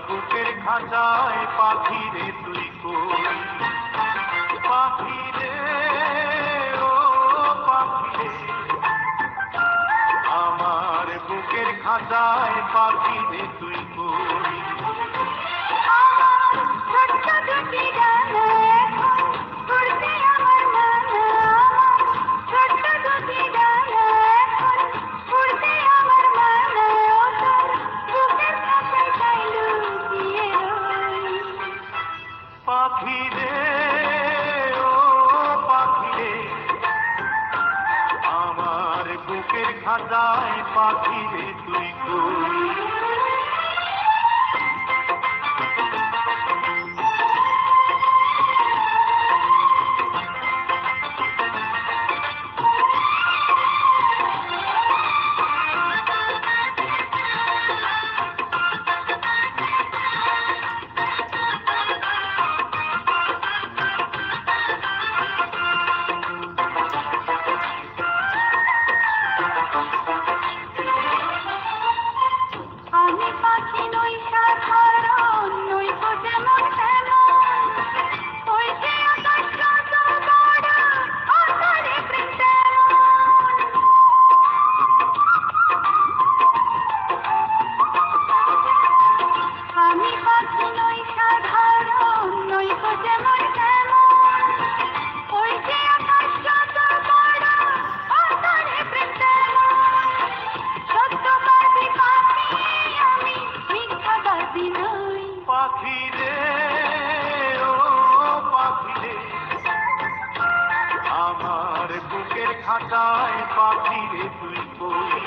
বুকের খাঁচায় পাখি রে তুই কই, পাখি রে ও পাখি রে, আমার বুকের খাঁচায় পাখি রে তুই কই। পাখি রে ও পাখি রে, আমার বুকের খাঁচায় পাখি রে তুই কই। পাখি রে ও পাখি রে, আমার বুকের খাঁচায় পাখি রে তুই কই।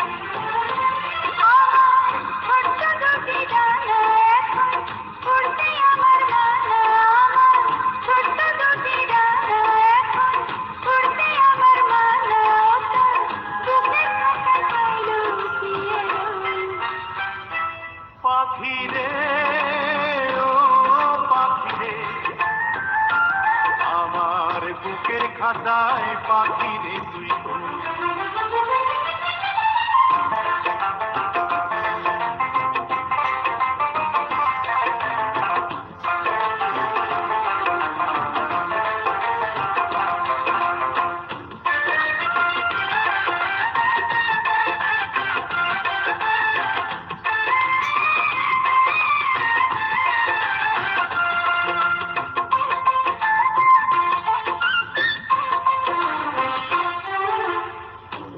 পাখি রে ও পাখি রে, আমার বুকের খাঁচায় পাখি রে তুই কই।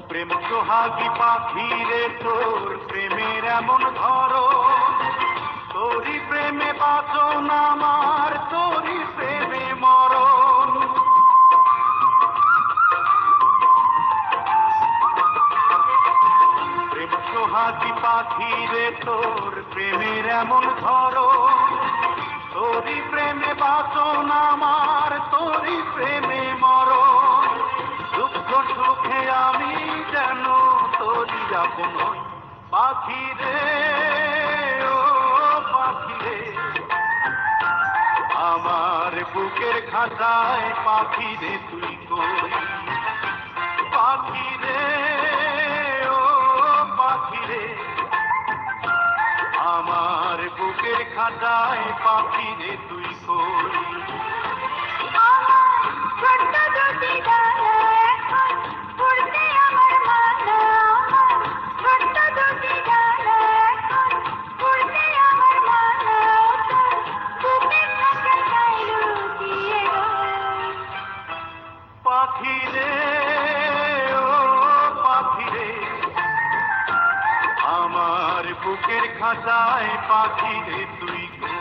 প্রেম সোহাগী পাখি রে তোর প্রেমের এমন ধরো, তোরই প্রেমে বাঁচন আমার, তোরই প্রেমে মরণ। প্রেম সোহাগী পাখি রে তোর প্রেমের এমন ধরো, তোরই প্রেমে বাঁচন আমার, তোরই প্রেমে মরণ। দুঃখ সুখে আমি যেন তোরই আপন হই, পাখি রে ও পাখি রে, আমার বুকের খাঁচায় পাখি রে তুই কই। পাখি রে ও পাখি রে, আমার বুকের খাঁচায় পাখি রে তুই কই। পাখি রে ও পাখি রে, আমার বুকের খাঁচায় পাখি রে তুই কই।